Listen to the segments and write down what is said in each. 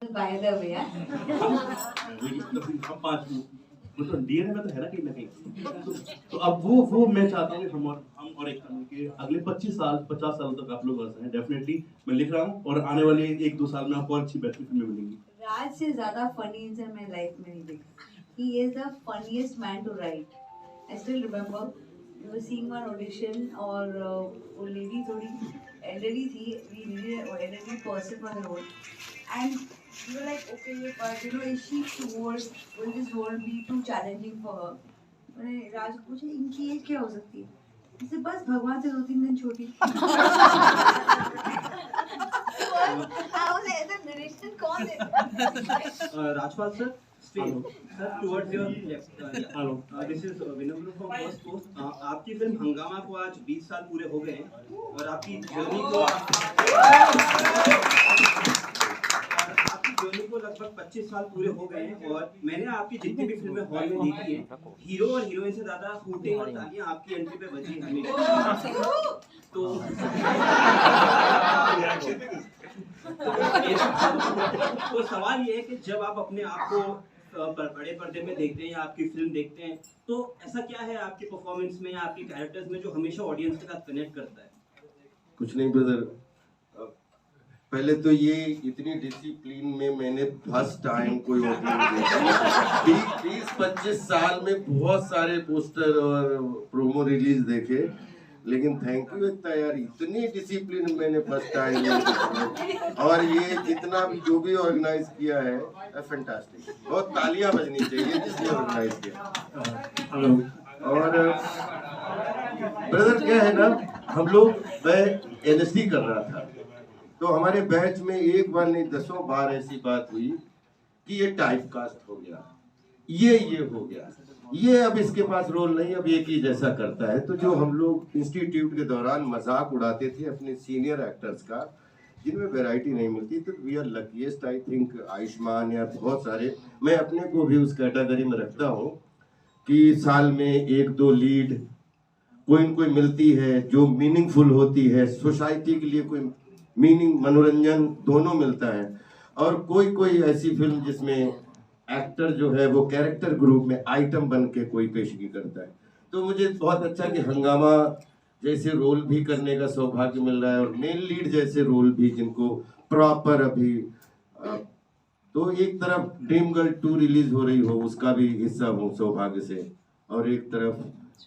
By the way, yeah. वही हम पांच मतलब डीएनए में तो है ना कहीं ना कहीं। तो अब वो मैं चाहता हूँ कि हम और एक कि अगले 25 साल 50 साल तक आप लोग ऐसे हैं डेफिनेटली मैं लिख रहा हूँ और आने वाले 1-2 साल में आपको और अच्छी बेहतरीन फिल्में मिलेंगी। राज से ज्यादा फनी इंसान मैं लाइफ में नहीं देखा. He is the funniest man to write. I still remember we were seeing one audition और वो lady थोड़ी elderly थी. We needed an elderly person for the role. And we were like, okay, but you know, is she too old? Will this role be too challenging for her? मैंने राज को पूछा इनकी as क्या हो सकती है? इसे बस भगवान से 2-3 दिन छोटी. Rajpal sir, straight. Sir, towards your left. Hello. This is Vinamru from First Post. आपकी फिल्म हंगामा को आज 20 साल पूरे हो गए हैं और आपकी जर्नी को लगभग 25 साल पूरे हो गए हैं और मैंने आपकी जितनी भी फिल्में हॉल में देखी हैं, हीरो और हीरोइन से ज्यादा हूटिंग और तालियां आपकी एंट्री पे बजी हैं हमेशा। तो सवाल ये है कि जब आप अपने आप को बड़े पर्दे में देखते हैं या आपकी फिल्म देखते हैं तो ऐसा क्या है आपकी परफॉर्मेंस में या आपकी कैरेक्टर्स में जो हमेशा ऑडियंस के साथ कनेक्ट करता है? कुछ नहीं ब्रदर, पहले तो ये इतनी डिसिप्लिन में मैंने फर्स्ट टाइम कोई ओपनिंग देखी। 20-25 साल में बहुत सारे पोस्टर और प्रोमो रिलीज देखे, लेकिन थैंक यू इतना यार, इतनी डिसिप्लिन मैंने फर्स्ट टाइम में। और ये जितना भी जो भी ऑर्गेनाइज किया है फैंटास्टिक, बहुत तालियां बजनी चाहिए जिसने ऑर्गेनाइज किया। और ब्रदर क्या है ना, हम लोग मैं एनएसडी कर रहा था तो हमारे बैच में एक बार नहीं 10 बार ऐसी बात हुई कि ये टाइप कास्ट हो गया, ये हो गया, ये अब इसके पास रोल नहीं, अब एक ही जैसा करता है। तो जो हम लोग इंस्टीट्यूट के दौरान मजाक उड़ाते थे अपने सीनियर एक्टर्स का जिनमें वैरायटी नहीं मिलती, तो we are luckiest I think, Ayushmann या बहुत सारे, मैं अपने को भी उस कैटेगरी में रखता हूँ कि साल में 1-2 लीड कोई न कोई मिलती है जो मीनिंगफुल होती है, सोसाइटी के लिए कोई मीनिंग मनोरंजन दोनों मिलता है। और कोई ऐसी फिल्म जिसमें एक्टर जो है वो कैरेक्टर ग्रुप में आइटम बन के कोई पेशगी करता है। तो मुझे बहुत अच्छा कि हंगामा जैसे रोल भी करने का सौभाग्य मिल रहा है और मेन लीड जैसे रोल भी जिनको प्रॉपर अभी तो एक तरफ ड्रीम गर्ल 2 रिलीज हो रही हो उसका भी हिस्सा हूँ सौभाग्य से, और एक तरफ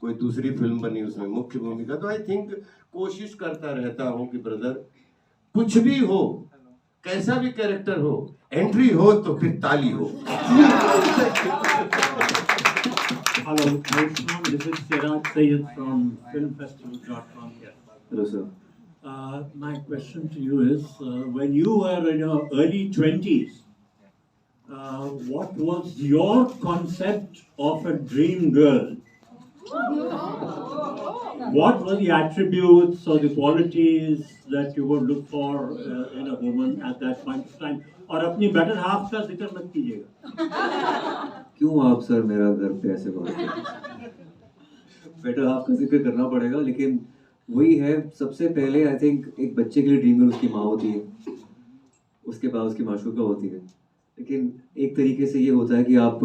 कोई दूसरी फिल्म बनी उसमें मुख्य भूमिका। तो आई थिंक कोशिश करता रहता हूँ कि ब्रदर कुछ भी हो, कैसा भी कैरेक्टर हो, एंट्री हो तो फिर ताली हो। Hello, this is Siraj Sayed from filmfestival.com here. Hello sir. My question to you is, when you were in your early 20s, what was your concept of a dream girl? What were the attributes or the qualities that you would look for in a woman at that point of time? और अपनी better half का जिक्र मत कीजिएगा। क्यों आप sir मेरा घर पे ऐसे बात करते हैं? बेटर हाफ का जिक्र करना पड़ेगा, लेकिन वही है, सबसे पहले आई थिंक एक बच्चे के लिए ड्रीम गर्ल उसकी माँ होती है, उसके बाद उसकी माशूका होती है। लेकिन एक तरीके से ये होता है कि आप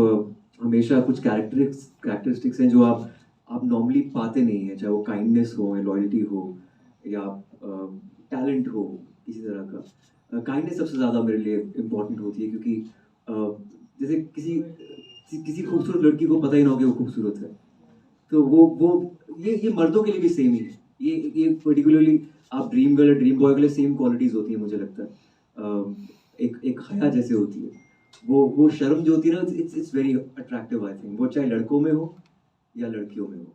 हमेशा कुछ कैरेक्टरिस्टिक्स हैं जो आप नॉर्मली पाते नहीं हैं, चाहे वो काइंडनेस हो या लॉयल्टी हो या टैलेंट हो किसी तरह का। काइंडनेस सबसे ज़्यादा मेरे लिए इम्पोर्टेंट होती है, क्योंकि जैसे किसी खूबसूरत लड़की को पता ही ना हो कि वो खूबसूरत है, तो वो ये मर्दों के लिए भी सेम ही है। ये पर्टिकुलरली आप ड्रीम गर्ल ड्रीम बॉय के लिए सेम क्वालिटीज़ होती है मुझे लगता है। एक हया जैसे होती है, वो शर्म जो होती है ना, it's very attractive I think, वो चाहे लड़कों में हो या लड़कियों में हो।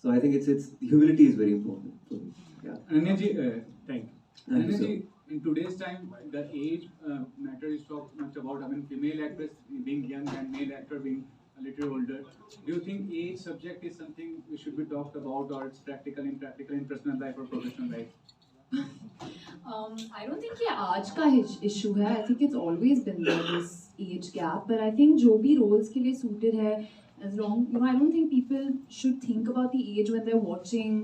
So I think it's humility is very important for me. Ananya ji, Thank you. Ananya ji, in today's time, the age matter is talked much about. I mean, female actress being young and male actor being a little older. Do you think age subject is something we should be talked about, or it's practical in personal life or professional life? I don't think ये आज का issue है. I think it's always been there, this age gap. But I think जो भी roles के लिए suited है, as long, I don't think people should think about the age when they're watching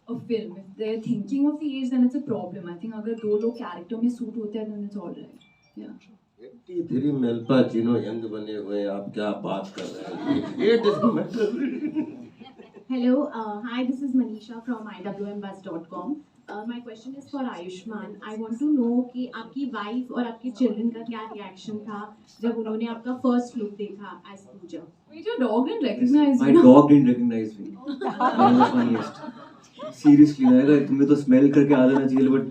a film. If they're thinking of the age, then it's a problem. I think अगर 2 लोग character में suit होते हैं, then it's all right. Yeah. 83 मेलपा Chino young बने हुए हैं, आप क्या बात कर रहे हैं? It doesn't matter. Hello, hi, this is Manisha from iwmbuzz.com. My question is for Ayushman. I want to know कि आपकी वाइफ और आपके चिल्ड्रन का क्या रिएक्शन था जब उन्होंने आपका फर्स्ट लुक देखा as Pooja. Wait, your dog didn't recognize My you. dog didn't recognize me. That was the funniest. Seriously, I तुम्हें तो smell करके आ जाना चाहिए, but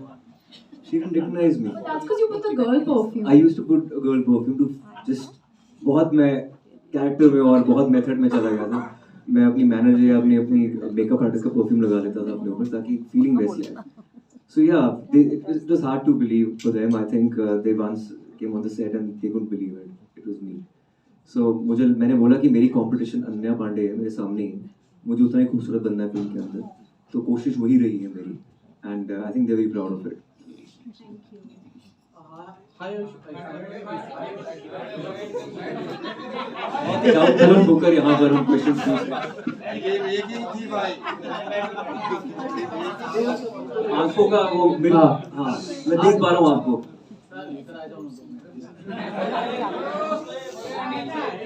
she didn't recognize me. But that's because you put the girl perfume. I used to put a girl perfume to just बहुत मैं character में और बहुत मेथड में चला गया था. मैं अपनी मैनेजर या अपनी मेकअप आर्टिस्ट का परफ्यूम लगा लेता था अपने ऊपर ताकि फीलिंग वैसी आए. So yeah, it was hard to believe for them. I think they once came on the set and they couldn't believe it. It was me. So मैंने बोला कि मेरी कंपटीशन अनन्या पांडे है मेरे सामने ही. मुझे उतना ही खूबसूरत बनना है फिल्म के अंदर. तो कोशिश वही रही है मेरी. And I think they're very proud of it. Thank you. Hi, तुरंत होकर यहाँ पर हम क्वेश्चन पूछ. ये एक ही थी भाई. आंखों का वो मिल. हाँ मैं देख पा रहा हूँ आपको.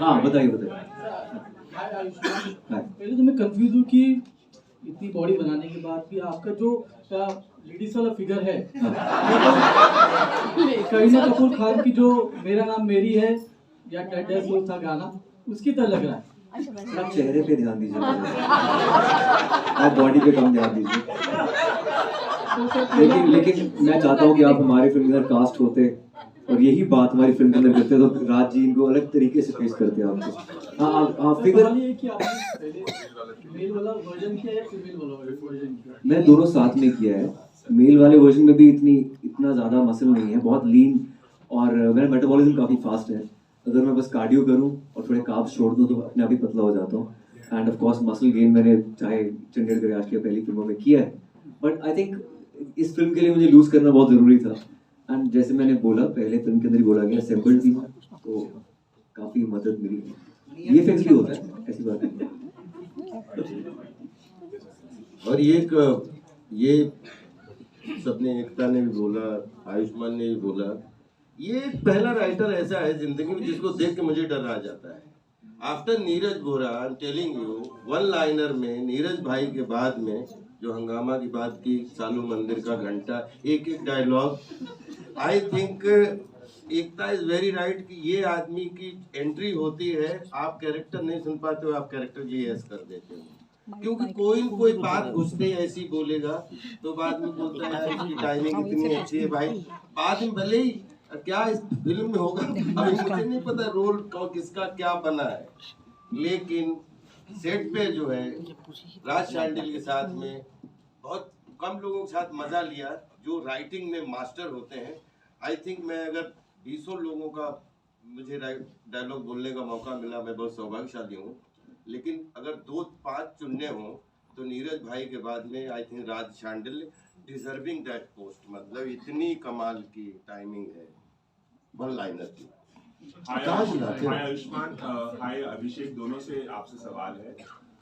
हाँ बताइए. पहले तो मैं कंफ्यूज हूँ कि इतनी बॉडी बनाने के बाद भी आपका जो लेडीज वाला फिगर है करीना कपूर खान की जो मेरा नाम मेरी है या डैड लोग था गाना उसकी तरह लग रहा है. आप चेहरे पे ध्यान दीजिए, आप बॉडी पे कम ध्यान दीजिए. लेकिन मैं चाहता हूँ कि आप हमारी फिल्म के अंदर कास्ट होते और यही बात हमारी फिल्म के अंदर करते तो राज जी इनको अलग तरीके से पेश करते आपको. हाँ फिगर ये कि आपने पहले मेल वाला वर्जन किया या फीमेल वाला वर्जन किया? मैं दोनों साथ में किया है. मेल वाले वर्जन में भी इतना ज़्यादा मसल नहीं है, बहुत लीन और मेरा मेटाबॉलिज्म काफ़ी फास्ट है. अगर मैं बस कार्डियो करूं और थोड़े कार्ब्स छोड़ दूं तो अपने आप ही पतला हो जाता हूं. End of course muscle gain मैंने चाहे चंडीगढ़ के राष्ट्रीय पहली फिल्मों में किया है, बट आई थिंक इस फिल्म के लिए मुझे लूज करना बहुत ज़रूरी था. एंड जैसे मैंने बोला पहले फिल्म के अंदर ही बोला गया सैम्पल्ड भी था तो काफ़ी मदद मिली. ये फिक्स भी होता है, ऐसी बात नहीं. और ये सबने, एकता ने भी बोला, आयुष्मान ने भी बोला, ये पहला राइटर ऐसा है जिंदगी में जिसको देख के मुझे डर आ जाता है. After Neeraj Bora, I am telling you, one liner में नीरज भाई के बाद में जो हंगामा की बात की, सालू मंदिर का घंटा, एक dialogue, I think Ekta is very right कि ये आदमी की एंट्री होती है, आप कैरेक्टर नहीं सुन पाते हो, आप कैरेक्टर जी एस कर देते हो. क्योंकि कोई बात घुसते ही ऐसी बोलेगा तो बाद में बोलता है यार इसकी टाइमिंग इतनी अच्छी है भाई. बाद में भले ही क्या इस फिल्म में होगा अभी मुझे नहीं पता रोल किसका क्या बना है, लेकिन सेट पे जो है राज शांडिल के साथ में बहुत कम लोगों के साथ मजा लिया जो राइटिंग में मास्टर होते हैं. आई थिंक मैं अगर 20 लोगों का मुझे डायलॉग बोलने का मौका मिला, मैं बहुत सौभाग्यशाली हूँ. लेकिन अगर 2-5 चुनने हों तो नीरज भाई के बाद में I think Raj Shandil deserving that post. मतलब इतनी कमाल की टाइमिंग है वन लाइनर की. हाय आयुष्मान, हाय अभिषेक, दोनों से आपसे सवाल है.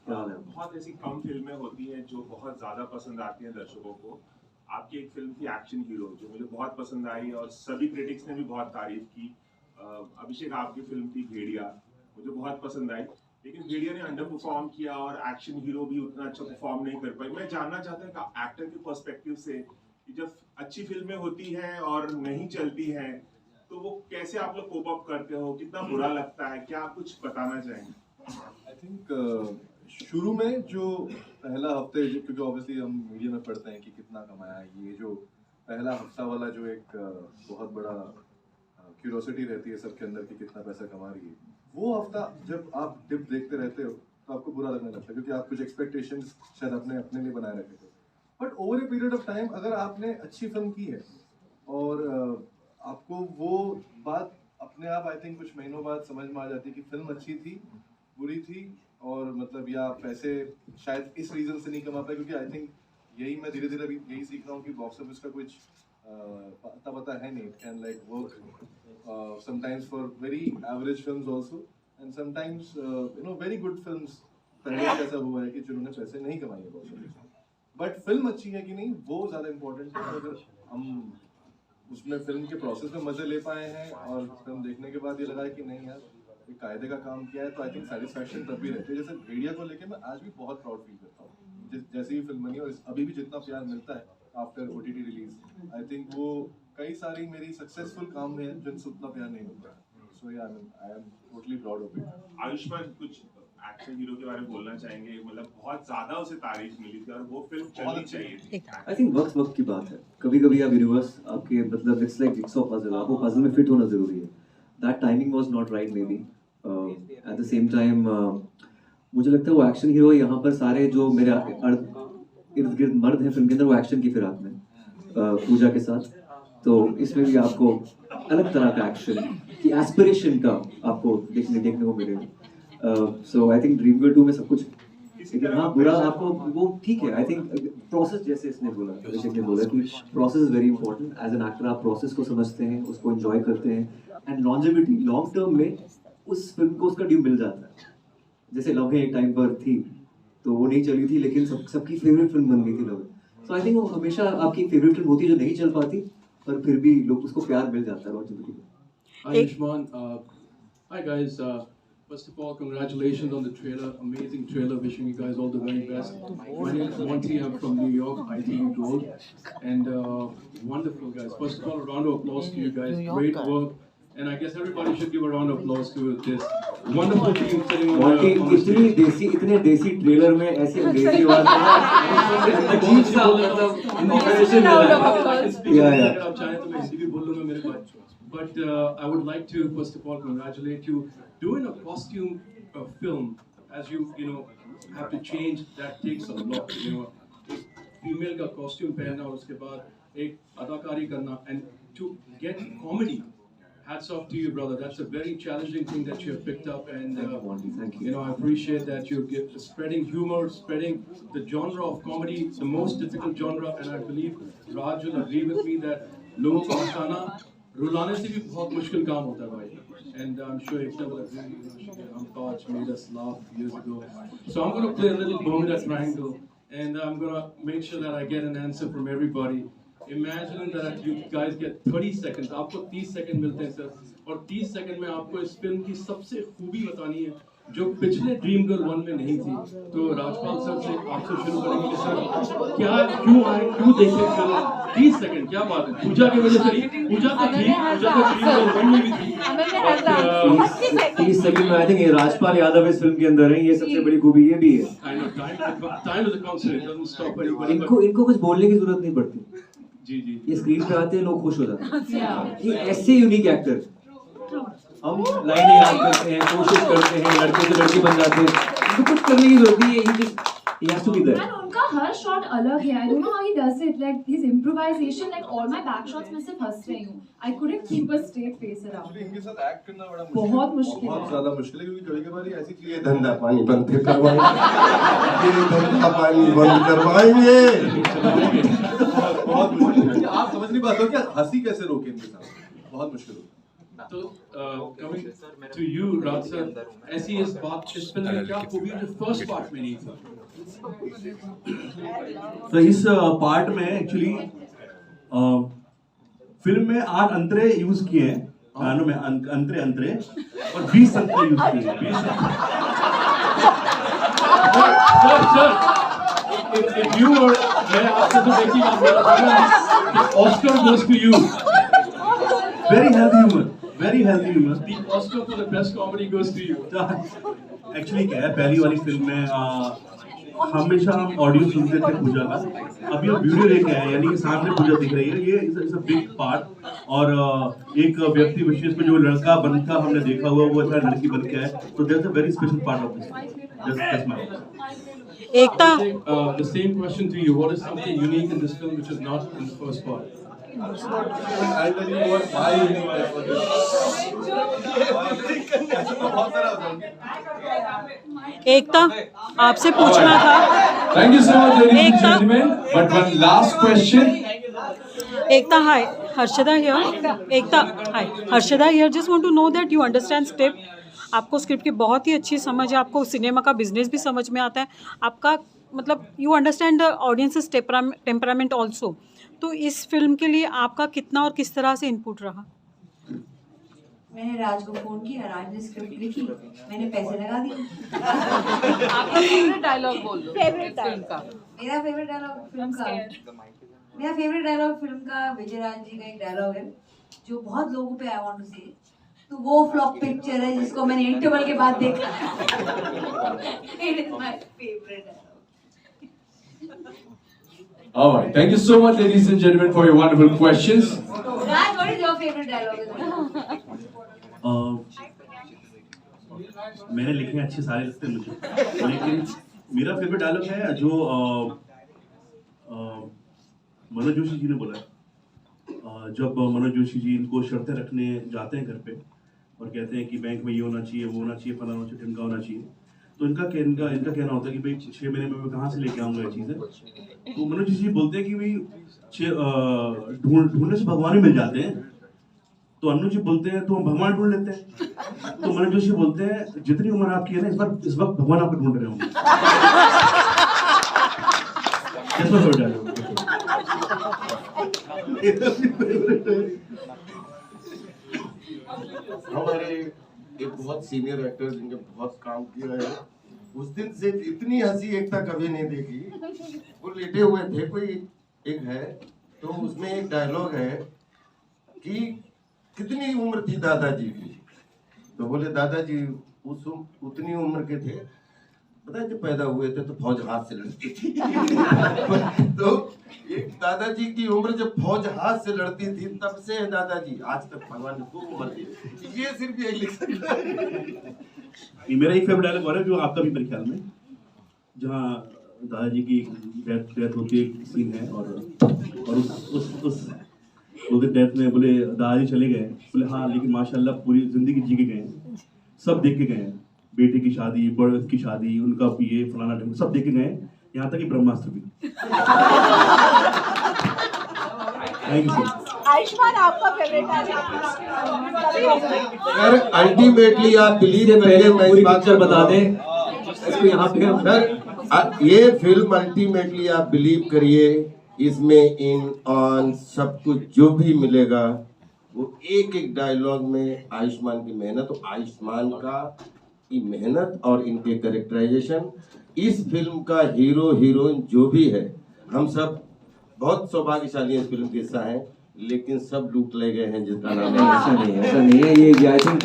बहुत ऐसी कम फिल्में होती हैं जो बहुत ज़्यादा पसंद आती हैं दर्शकों को. आपकी एक फिल्म थी एक्शन हीरो जो मुझे बहुत पसंद आई और सभी क्रिटिक्स ने भी बहुत तारीफ की. अभिषेक आपकी फिल्म थी भेड़िया, मुझे बहुत पसंद आई, लेकिन भेड़िया ने अंडर परफॉर्म किया और एक्शन हीरो भी उतना अच्छा परफॉर्म नहीं कर पाई. मैं जानना चाहता हूँ कि एक्टर के पर्सपेक्टिव से कि जब अच्छी फिल्में होती हैं और नहीं चलती हैं तो वो कैसे आप लोग कोप अप करते हो, कितना बुरा लगता है, क्या आप कुछ बताना चाहेंगे? आई थिंक शुरू में जो पहला हफ्ते, क्योंकि ऑब्वियसली हम मीडिया में पढ़ते हैं कि कितना कमाया, ये जो पहला हफ्ता वाला जो एक बहुत बड़ा क्यूरियोसिटी रहती है सबके अंदर कि कितना पैसा कमा रही है, वो हफ्ता जब आप डिप देखते रहते हो तो आपको बुरा लगने लगता है क्योंकि आप कुछ एक्सपेक्टेशंस शायद अपने लिए बनाए रखे थे. But over a period of time अगर आपने अच्छी फिल्म की है और आपको वो बात अपने आप आई थिंक कुछ महीनों बाद समझ में आ जाती है कि फिल्म अच्छी थी, बुरी थी, और मतलब या पैसे शायद इस रीज़न से नहीं कमा पाए, क्योंकि आई थिंक यही मैं धीरे धीरे अभी यही सीख रहा हूँ कि बॉक्स ऑफिस का कुछ पता है नहीं. It can like work sometimes for very average films also and sometimes very good films. पहले ऐसा हुआ है कि जिन्होंने पैसे नहीं कमाए बॉक्स ऑफिस में, बट फिल्म अच्छी है कि नहीं वो ज़्यादा इम्पोर्टेंट है. अगर हम उसमें फिल्म के प्रोसेस में मजे ले पाए हैं और फिल्म देखने के बाद ये लगा है कि नहीं यार एक कायदे का काम किया है, तो आई थिंक सेटिस्फैक्शन तब भी रहती है। जैसे भेड़िया को लेके मैं आज भी बहुत प्राउड फील करता हूँ, जैसे ही फिल्म बनी और अभी भी जितना प्यार मिलता है आफ्टर OTT रिलीज, आई थिंक वो कई सारी मेरी सक्सेसफुल काम में है जिनसे उतना प्यार नहीं मिलता। सो या I am totally proud of it. Ayushman कुछ एक्शन हीरो के बारे में बोलना चाहेंगे? मतलब बहुत ज्यादा उसे तारीफ मिली थी और वो फिल्म चलनी चाहिए थी। आई थिंक वक्त की बात है। कभी कभी आप यूनिवर्स आपके मतलब इट्स लाइक जिक्सॉ पजल, आपको पजल में फिट होना जरूरी है। That timing was not right may be. At the same time मुझे लगता है वो एक्शन हीरो यहाँ पर सारे जो मेरे इर्द गिर्द मर्द हैं फिल्म के अंदर, वो एक्शन की फिराक में पूजा के साथ। तो इसमें भी आपको अलग तरह का एक्शन की एस्पिरेशन का आपको देखने को मिलेगा। सो आई थिंक ड्रीम गर्ल 2 में सब कुछ, लेकिन हाँ बुरा आपको वो ठीक है। आई थिंक प्रोसेस, जैसे इसने बोला, अभिषेक ने बोला कि process is very important. As an actor आप प्रोसेस को समझते हैं, उसको एंजॉय करते हैं, एंड लॉन्जेविटी लॉन्ग टर्म में उस फिल्म को उसका ड्यू मिल जाता है। जैसे लम्हे एक टाइम पर थी तो वो नहीं चली थी, लेकिन सबकी फेवरेट फिल्म बन गई थी लम्हे। सो आई थिंक वो हमेशा आपकी फेवरेट फिल्म होती है जो नहीं चल पाती, पर फिर भी लोग उसको प्यार मिल जाता है लॉन्जेविटी में। Ayushmann, hi guys. First of all, congratulations on the trailer. Amazing trailer. Wishing you guys all the very best. My name is Monty. I'm from New York, ITU Gold, and wonderful guys. First of all, a round of applause to you guys. Great work. And I guess everybody should give a round of applause to this wonderful team sitting on Monty, इतने देसी trailer में ऐसे अंग्रेजी आवाज अजीब सा मतलब indication अगर आप चाहें तो मैं हिंदी भी बोल लूँगा मेरे पास। But I would like to first of all congratulate you. Doing a costume film, as you know, have to change. That takes a lot. You know, एक female का costume पहनना और उसके बाद एक अदाकारी करना, and to get comedy. Hats off to you, brother. That's a very challenging thing that you have picked up, and thank you. You know, I appreciate that you're spreading humor, spreading the genre of comedy, the most difficult genre, and I believe Raj will agree with me that लोगों को हंसाना रुलाने से भी बहुत मुश्किल काम होता है भाई। And I'm sure Ekta will agree. Amtaj made us laugh years ago. So I'm going to play a little Bermuda Triangle, and I'm going to make sure that I get an answer from everybody. Imagine that you guys get 30 seconds. आपको 30 second मिलते हैं sir, और 30 second में आपको इस film की सबसे खूबी बतानी है जो पिछले ड्रीम गर्ल 1 में नहीं थी। तो राजपाल सर से आपसे शुरू करेंगे कि सर क्या, क्यों आए, क्यों देखे फिल्म? 30 सेकंड, क्या बात है? पूजा की वजह से, पूजा तो थी, पूजा तो ड्रीम गर्ल 1 में भी थी। 30 सेकंड में आई थिंक राजपाल यादव इस फिल्म के अंदर है, ये सबसे बड़ी खूबी ये भी है। Time is a constant, it doesn't stop anybody. इनको कुछ बोलने की जरूरत नहीं पड़ती। जी जी, ये स्क्रीन पे आते हैं लोग खुश हो जाते हैं। ये ऐसे यूनिक एक्टर, हम लाइनें याद करते हैं, कोशिश करते हैं, लड़के से लड़की बन जाते हैं, इनको कुछ करने की जरूरत नहीं है। He has to be there. And उनका हर शॉट अलग है। I don't know how he does it. Like his improvisation, like all my back shots में सिर्फ हंस रही हूँ। I couldn't keep a straight face around. इनके साथ एक्ट करना बड़ा मुश्किल, बहुत मुश्किल है। बहुत ज्यादा मुश्किल है, क्योंकि कभी-कभार ऐसी चीजें ये धंधा पानी बंद करवाएंगे, ये धंधा पानी बंद करवाएंगे। बहुत मुश्किल है। आप समझ नहीं पाते हो क्या हंसी कैसे रोके इनके साथ, बहुत मुश्किल होता है। तो coming to you, Raj sir, ऐसी इस फिल्म में क्या खूबी जो फर्स्ट पार्ट में नहीं थी? तो इस पार्ट में एक्चुअली फिल्म में 8 अंतरे यूज किए हैं, गानों में अंतरे और 20 अंतरे यूज किए हैं। If you were, मैं आपसे तो देखी बात कर रहा था, Oscar goes to you. Very healthy humor. Very healthy humor. The Oscar for the best comedy goes to you. Actually क्या है, पहली वाली फिल्म में हमेशा हम ऑडियो सुनते थे पूजा का, अभी हम वीडियो लेके आए, यानी कि सामने पूजा दिख रही है। ये इज अ बिग पार्ट, और एक व्यक्ति विशेष में जो लड़का बनकर हमने देखा हुआ वो अच्छा लड़की बन के आए, तो that's a very special part of this. Ekta, the same question to you. What is something unique in this film which is not in the first part? I'll tell you what my uniqueness was. Ekta, आपसे पूछना था। Thank you so much, ladies and gentlemen. But one last question. Ekta, hi. Harshada here. Ekta, hi. Harshada here. Just want to know that you understand script. आपको script की बहुत ही अच्छी समझ है, आपको सिनेमा का बिजनेस भी समझ में आता है, आपका मतलब you understand the audiences temperament also. तो इस फिल्म के लिए आपका कितना और किस तरह से इनपुट रहा? मैंने राज को फोन किया, राज ने स्क्रिप्ट लिखी, मैंने पैसे लगा दिए। आपका फेवरेट डायलॉग बोल दो। फेवरेट फिल्म का। मेरा फेवरेट डायलॉग फिल्म का विजय राज जी का एक डायलॉग है जो बहुत लोगों पे आई वांट टू से, तो वो फ्लॉप पिक्चर है जिसको मैंने इंटरवल के बाद देखा। It is my favourite dialogue. All right. Thank you so much, ladies and gentlemen, for your wonderful questions. Raj, what is your favorite dialogue? मैंने लिखे हैं अच्छे सारे लगते हैं मुझे, लेकिन मेरा फेवरेट डायलॉग है जो मनोज जोशी जी ने बोला है। जब मनोज जोशी जी इनको शर्तें रखने जाते हैं घर पे और कहते हैं कि बैंक में ये होना चाहिए, वो होना चाहिए, फलाना होना चाहिए, ढिमका होना चाहिए, तो इनका कहना होता है कि भाई 6 महीने में मैं कहाँ से लेके आऊँगा ये चीज़ें। तो मनोज जोशी जी बोलते हैं कि भाई ढूंढने से भगवान ही मिल जाते हैं। तो अनु जी बोलते हैं तो हम भगवान ढूंढ लेते हैं। तो मनोज जोशी बोलते हैं जितनी उम्र आपकी है ना, इस वक्त भगवान आपको ढूंढ रहे होंगे। हमारे एक बहुत सीनियर एक्टर जिनके बहुत काम किया है, उस दिन से इतनी हंसी एकता कभी नहीं देखी। वो लेटे हुए थे, कोई एक है, तो उसमें एक डायलॉग है कि कितनी उम्र थी दादाजी की, तो बोले दादाजी उतनी उम्र के थे, पता है जब पैदा हुए थे तो फौज हाथ से लड़ती थी। तो एक दादाजी की उम्र जब फौज हाथ से लड़ती थी तब से है दादाजी, आज तक भगवान ने खूब उम्र दी। ये सिर्फ यही लिख सकता है। मेरा एक फेवरेट डायलॉग और है जो आपका भी मेरे ख्याल में, जहाँ दादाजी की डेथ होती है, एक सीन है और उस डेथ में बोले दादाजी चले गए, बोले हाँ लेकिन माशाल्लाह पूरी जिंदगी जी के गए हैं, सब देख के गए हैं, बेटे की शादी, बड़े की शादी, उनका ये फलाना ढंग सब देख के गए, यहाँ तक कि ब्रह्मास्त्र भी। Thank you sir. आयुष्मान आपका फेवरेट सर अल्टीमेटली आप बिलीव करिए, मैं इस बात पर बता दें इसको यहाँ पे सर, ये फिल्म अल्टीमेटली आप बिलीव करिए, इसमें इन ऑन सब कुछ जो भी मिलेगा वो एक एक डायलॉग में आयुष्मान की मेहनत, तो आयुष्मान का की मेहनत और इनके कैरेक्टराइजेशन, इस फिल्म का हीरो हीरोइन जो भी है, हम सब बहुत सौभाग्यशाली इस फिल्म के हिस्सा हैं, लेकिन सब लूट ले गए हैं जिसका नाम है। ऐसा नहीं है, ये आई थिंक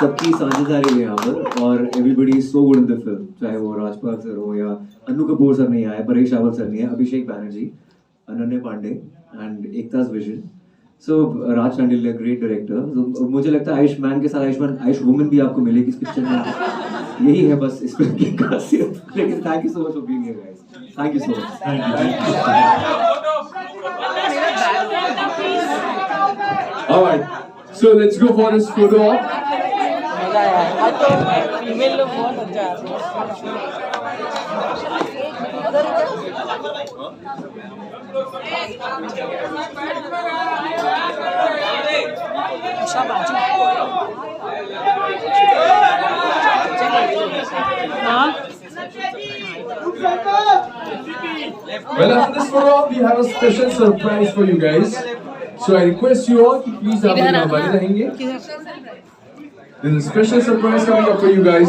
सबकी साझेदारी है यहाँ पर, और everybody is so good in the film, चाहे वो राजपाल सर हो या अन्नू कपूर सर नहीं आए, परेश रावल सर नहीं है, अभिषेक बैनर्जी, अनन्या पांडे एंड एकताज विजन। सो राज शांडिल्य ग्रेट डायरेक्टर। मुझे लगता है आयुष्मान के साथ आयुष वुमन भी आपको मिलेगी इस पिक्चर में, यही है बस इस फिल्म की खासियत। लेकिन thank you so much for being here guys, thank you so much. Alright, so let's go for this photo op. मजा आया, आज तो फीमेल लोग बहुत अच्छा है। Well, after this photo op, we have a special surprise for you guys. So I request you all to please आप लोग यहाँ बने रहेंगे. There's a special surprise coming up for you guys.